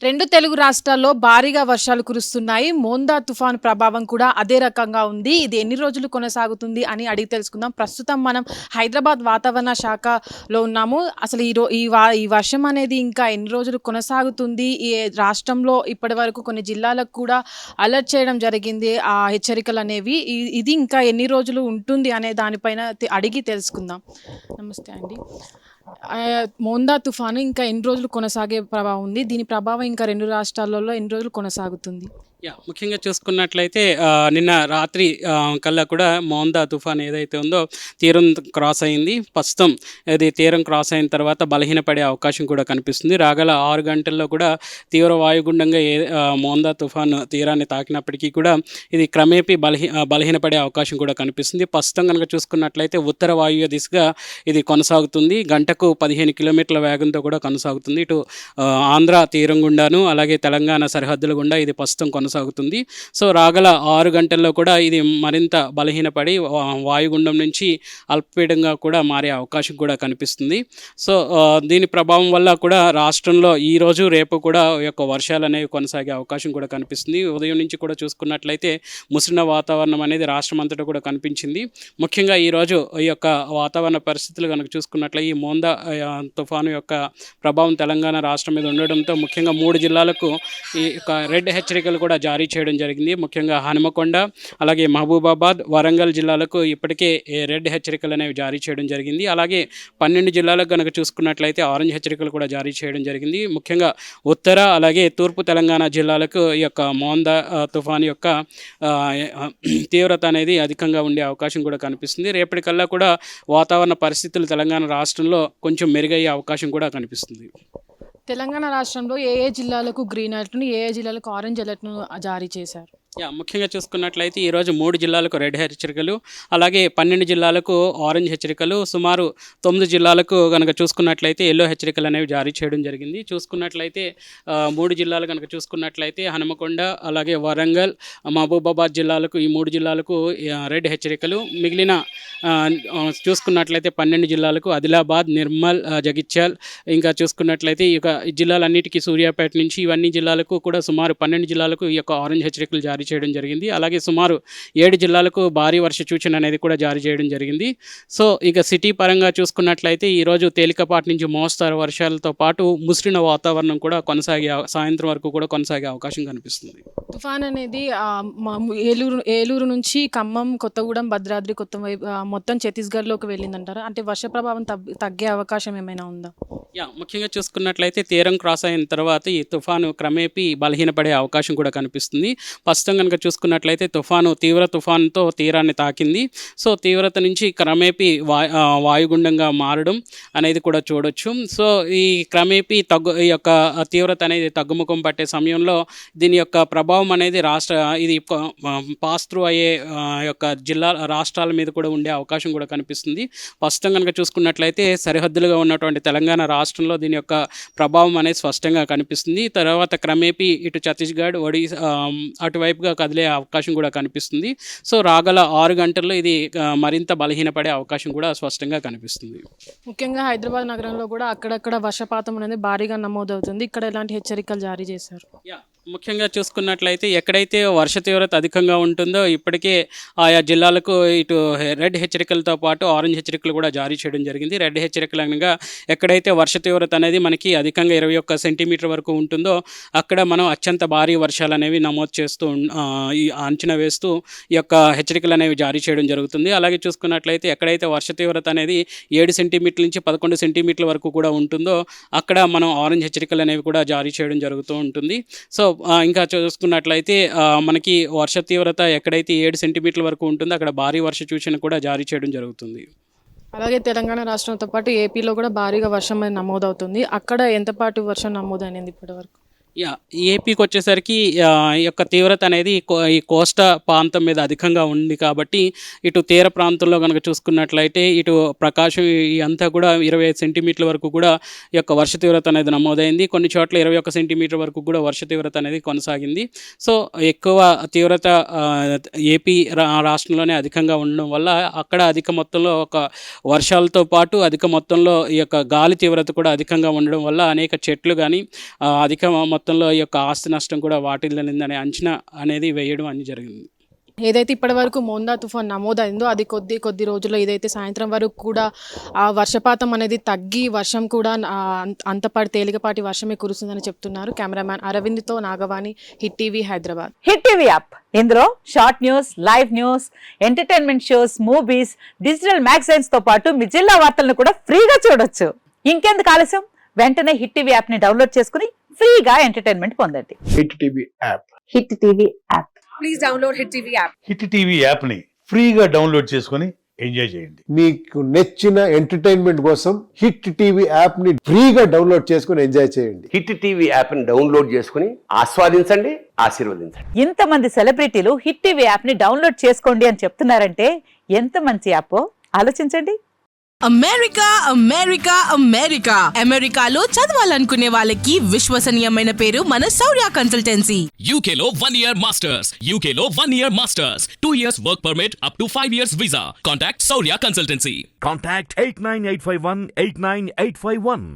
రెండు తెలుగు రాష్ట్రాల్లో భారీగా వర్షాలు కురుస్తున్నాయి. మోందా తుఫాను ప్రభావం కూడా అదే రకంగా ఉంది. ఇది ఎన్ని రోజులు కొనసాగుతుంది అని అడిగి తెలుసుకుందాం. ప్రస్తుతం మనం హైదరాబాద్ వాతావరణ శాఖలో ఉన్నాము. అసలు ఈ వర్షం అనేది ఇంకా ఎన్ని రోజులు కొనసాగుతుంది? ఈ రాష్ట్రంలో ఇప్పటివరకు కొన్ని జిల్లాలకు కూడా అలర్ట్ చేయడం జరిగింది. ఆ హెచ్చరికలనేవి. ఇది ఇంకా ఎన్ని రోజులు ఉంటుంది అనే దానిపైన అడిగి తెలుసుకుందాం. నమస్తే అండి. మోందా తుఫాను ఇంకా ఎన్ని రోజులు కొనసాగే ప్రభావం ఉంది? దీని ప్రభావం ఇంకా 2 రాష్ట్రాలలో ఎన్ని రోజులు కొనసాగుతుంది? ముఖ్యంగా చూసుకున్నట్లయితే నిన్న రాత్రి కల్లా కూడా మోందా తుఫాన్ ఏదైతే ఉందో తీరం క్రాస్ అయింది. ప్రస్తుతం ఇది తీరం క్రాస్ అయిన తర్వాత బలహీనపడే అవకాశం కూడా కనిపిస్తుంది. రాగల 6 గంటల్లో కూడా తీవ్ర వాయుగుండంగా మోందా తుఫాన్ తీరాన్ని తాకినప్పటికీ కూడా ఇది క్రమేపీ బలహీనపడే అవకాశం కూడా కనిపిస్తుంది. ప్రస్తుతం కనుక చూసుకున్నట్లయితే ఉత్తర వాయువ్య దిశగా ఇది కొనసాగుతుంది. గంటకు 15 కిలోమీటర్ల వేగంతో కూడా కొనసాగుతుంది. ఇటు ఆంధ్ర తీరం గుండాను అలాగే తెలంగాణ సరిహద్దుల గుండా ఇది ప్రస్తుతం కొనసాగుతుంది. సో రాగల 6 గంటల్లో కూడా ఇది మరింత బలహీనపడి వాయుగుండం నుంచి అల్పపీడంగా కూడా మారే అవకాశం కూడా కనిపిస్తుంది. సో దీని ప్రభావం వల్ల కూడా రాష్ట్రంలో ఈరోజు రేపు కూడా ఈ యొక్క వర్షాలు అనేవి కొనసాగే అవకాశం కూడా కనిపిస్తుంది. ఉదయం నుంచి కూడా చూసుకున్నట్లయితే ముసిరిన వాతావరణం అనేది రాష్ట్రం అంతటా కూడా కనిపించింది. ముఖ్యంగా ఈరోజు ఈ యొక్క వాతావరణ పరిస్థితులు కనుక చూసుకున్నట్లయితే ఈ మోందా తుఫాను యొక్క ప్రభావం తెలంగాణ రాష్ట్రం మీద ఉండడంతో ముఖ్యంగా 3 జిల్లాలకు ఈ యొక్క రెడ్ హెచ్చరికలు కూడా జారీ చేయడం జరిగింది. ముఖ్యంగా హనుమకొండ అలాగే మహబూబాబాద్ వరంగల్ జిల్లాలకు ఇప్పటికే రెడ్ హెచ్చరికలు అనేవి జారీ చేయడం జరిగింది. అలాగే 12 జిల్లాలకు కనుక చూసుకున్నట్లయితే ఆరెంజ్ హెచ్చరికలు కూడా జారీ చేయడం జరిగింది. ముఖ్యంగా ఉత్తర అలాగే తూర్పు తెలంగాణ జిల్లాలకు ఈ యొక్క మోందా తుఫాను యొక్క తీవ్రత అనేది అధికంగా ఉండే అవకాశం కూడా కనిపిస్తుంది. రేపటికల్లా కూడా వాతావరణ పరిస్థితులు తెలంగాణ రాష్ట్రంలో కొంచెం మెరుగయ్యే అవకాశం కూడా కనిపిస్తుంది. తెలంగాణ రాష్ట్రంలో ఏ ఏ జిల్లాలకు గ్రీన్ అలర్ట్‌ను, ఏ ఏ జిల్లాలకు ఆరెంజ్ అలర్ట్‌ను జారీ చేశారు? ముఖ్యంగా చూసుకున్నట్లయితే ఈరోజు 3 జిల్లాలకు రెడ్ హెచ్చరికలు అలాగే 12 జిల్లాలకు ఆరెంజ్ హెచ్చరికలు, సుమారు 9 జిల్లాలకు కనుక చూసుకున్నట్లయితే ఎల్లో హెచ్చరికలు అనేవి జారీ చేయడం జరిగింది. చూసుకున్నట్లయితే 3 జిల్లాలు కనుక చూసుకున్నట్లయితే హనుమకొండ అలాగే వరంగల్ మహబూబాబాద్ జిల్లాలకు ఈ 3 జిల్లాలకు రెడ్ హెచ్చరికలు, మిగిలిన చూసుకున్నట్లయితే 12 జిల్లాలకు ఆదిలాబాద్, నిర్మల్, జగిత్యాల్, ఇంకా చూసుకున్నట్లయితే ఈ యొక్క జిల్లాలన్నిటికీ సూర్యాపేట నుంచి ఇవన్నీ జిల్లాలకు కూడా సుమారు 12 జిల్లాలకు ఈ యొక్క ఆరెంజ్ హెచ్చరికలు జారీ చేయడం జరిగింది. అలాగే సుమారు 7 జిల్లాలకు భారీ వర్ష సూచన అనేది కూడా జారీ చేయడం జరిగింది. సో ఇక సిటీ పరంగా చూసుకున్నట్లయితే ఈరోజు తేలికపాటి నుంచి మోస్తారు వర్షాలతో పాటు ముసిరిన వాతావరణం కూడా సాయంత్రం వరకు కూడా కొనసాగే అవకాశం కనిపిస్తుంది. తుఫాన్ అనేది ఏలూరు నుంచి ఖమ్మం, కొత్తగూడెం, భద్రాద్రి, మొత్తం ఛత్తీస్గఢ్లోకి వెళ్ళిందంటారా? అంటే వర్ష ప్రభావం తగ్గే అవకాశం ఏమైనా ఉందా? ముఖ్యంగా చూసుకున్నట్లయితే తీరం క్రాస్ అయిన తర్వాత ఈ తుఫాను క్రమేపీ బలహీనపడే అవకాశం కూడా కనిపిస్తుంది. ప్రస్తుతం కనుక చూసుకున్నట్లయితే తీవ్ర తుఫానుతో తీరాన్ని తాకింది. సో తీవ్రత నుంచి క్రమేపీ వాయుగుండంగా మారడం అనేది కూడా చూడొచ్చు. సో ఈ క్రమేపీ ఈ యొక్క తీవ్రత అనేది తగ్గుముఖం పట్టే సమయంలో దీని యొక్క ప్రభావం అనేది ఇది పాస్ త్రూ అయ్యే యొక్క రాష్ట్రాల మీద కూడా ఉండే అవకాశం కూడా కనిపిస్తుంది. ప్రస్తుతం కనుక చూసుకున్నట్లయితే సరిహద్దులుగా ఉన్నటువంటి తెలంగాణ రాష్ట్రంలో దీని యొక్క ప్రభావం అనేది స్పష్టంగా కనిపిస్తుంది. తర్వాత క్రమేపీ ఇటు ఛత్తీస్గఢ్, ఒడిశా అటువైపుగా కదిలే అవకాశం కూడా కనిపిస్తుంది. సో రాగల 6 గంటల్లో ఇది మరింత బలహీనపడే అవకాశం కూడా స్పష్టంగా కనిపిస్తుంది. ముఖ్యంగా హైదరాబాద్ నగరంలో కూడా అక్కడక్కడ వర్షపాతం అనేది భారీగా నమోదవుతుంది. ఇక్కడ ఎలాంటి హెచ్చరికలు జారీ చేశారు? ముఖ్యంగా చూసుకున్నట్లయితే ఎక్కడైతే వర్ష తీవ్రత అధికంగా ఉంటుందో ఇప్పటికే ఆయా జిల్లాలకు ఇటు రెడ్ హెచ్చరికలతో పాటు ఆరెంజ్ హెచ్చరికలు కూడా జారీ చేయడం జరిగింది. రెడ్ హెచ్చరికలు అనగా ఎక్కడైతే వర్ష తీవ్రత అనేది మనకి అధికంగా 21 సెంటీమీటర్ వరకు ఉంటుందో అక్కడ మనం అత్యంత భారీ వర్షాలు అనేవి నమోదు చేస్తూ ఈ అంచనా వేస్తూ ఈ యొక్క హెచ్చరికలు అనేవి జారీ చేయడం జరుగుతుంది. అలాగే చూసుకున్నట్లయితే ఎక్కడైతే వర్ష తీవ్రత అనేది 7 సెంటీమీటర్ల నుంచి 11 సెంటీమీటర్ల వరకు కూడా ఉంటుందో అక్కడ మనం ఆరెంజ్ హెచ్చరికలు అనేవి కూడా జారీ చేయడం జరుగుతూ ఉంటుంది. సో ఇంకా చూసుకున్నట్లయితే మనకి వర్ష తీవ్రత ఎక్కడైతే 7 సెంటీమీటర్ల వరకు ఉంటుందో అక్కడ భారీ వర్ష సూచన కూడా జారీ చేయడం జరుగుతుంది. అలాగే తెలంగాణ రాష్ట్రంతో పాటు ఏపీలో కూడా భారీగా వర్షం అనేది నమోదవుతుంది. అక్కడ ఎంతపాటు వర్షం నమోదైనది ఇప్పటివరకు? ఏపీకి వచ్చేసరికి ఈ యొక్క తీవ్రత అనేది ఈ కోస్టా ప్రాంతం మీద అధికంగా ఉంది కాబట్టి ఇటు తీర ప్రాంతంలో కనుక చూసుకున్నట్లయితే ఇటు ప్రకాశం అంతా కూడా 25 సెంటీమీటర్ల వరకు కూడా ఈ యొక్క వర్ష తీవ్రత అనేది నమోదైంది. కొన్ని చోట్ల 21 సెంటీమీటర్ వరకు కూడా వర్ష తీవ్రత అనేది కొనసాగింది. సో ఎక్కువ తీవ్రత ఏపీ రాష్ట్రంలోనే అధికంగా ఉండడం వల్ల అక్కడ అధిక మొత్తంలో ఒక వర్షాలతో పాటు అధిక మొత్తంలో ఈ యొక్క గాలి తీవ్రత కూడా అధికంగా ఉండడం వల్ల అనేక చెట్లు కానీ అధిక మొత్తంలో ఈ యొక్క ఆస్తి నష్టం కూడా వాటిల్లిందనే అంచనా అనేది వేయడం అని జరిగింది. ఏదైతే ఇప్పటివరకు మోందా తుఫాన్ నమోదైందో అది కొద్ది రోజుల్లో ఇదైతే సాయంత్రం వరకు కూడా వర్షపాతం అనేది తగ్గి వర్షం కూడా అంతపాటి తేలికపాటి వర్షమే కురుస్తుందని చెప్తున్నారు. కెమెరామ్యాన్ అరవింద్తో Nagavani, hit TV, Hyderabad. Hit TV app ఇందులో short news, live news, entertainment shows, movies, digital magazines తో పాటు మీ జిల్లా వార్తలను కూడా ఫ్రీగా చూడొచ్చు. ఇంకెందుకు ఆలస్యం, వెంటనే హిట్ టీవీ యాప్ ని డౌన్లోడ్ చేసుకుని ఫ్రీగా ఎంటర్టైన్మెంట్ పొందండి. Hit TV app. Hit TV app. Please download Hit TV app. Hit TV యాప్ని ఫ్రీగా డౌన్లోడ్ చేసుకొని ఎంజాయ్ చేయండి. మీకు నచ్చిన ఎంటర్టైన్మెంట్ కోసం హిట్ టీవీ యాప్ ని ఫ్రీగా డౌన్లోడ్ చేసుకుని ఎంజాయ్ చేయండి. హిట్ టీవీ యాప్ని డౌన్లోడ్ చేసుకుని ఆస్వాదించండి, ఆశీర్వదించండి. ఇంతమంది సెలబ్రిటీలు హిట్ టీవీ యాప్ ని డౌన్లోడ్ చేసుకోండి అని చెప్తున్నారంటే ఎంత మంచి యాప్ ఆలోచించండి. అమెరికా అమెరికా అమెరికా అమెరికాలో చదవాలనుకునే వాళ్ళకి విశ్వసనీయమైన పేరు మన శౌర్య కన్సల్టెన్సీ. UK లో 1 year masters. UK లో 1 year masters. 2 years work permit up to 5 years visa. Contact Saurya Consultancy. Contact 89851 89851.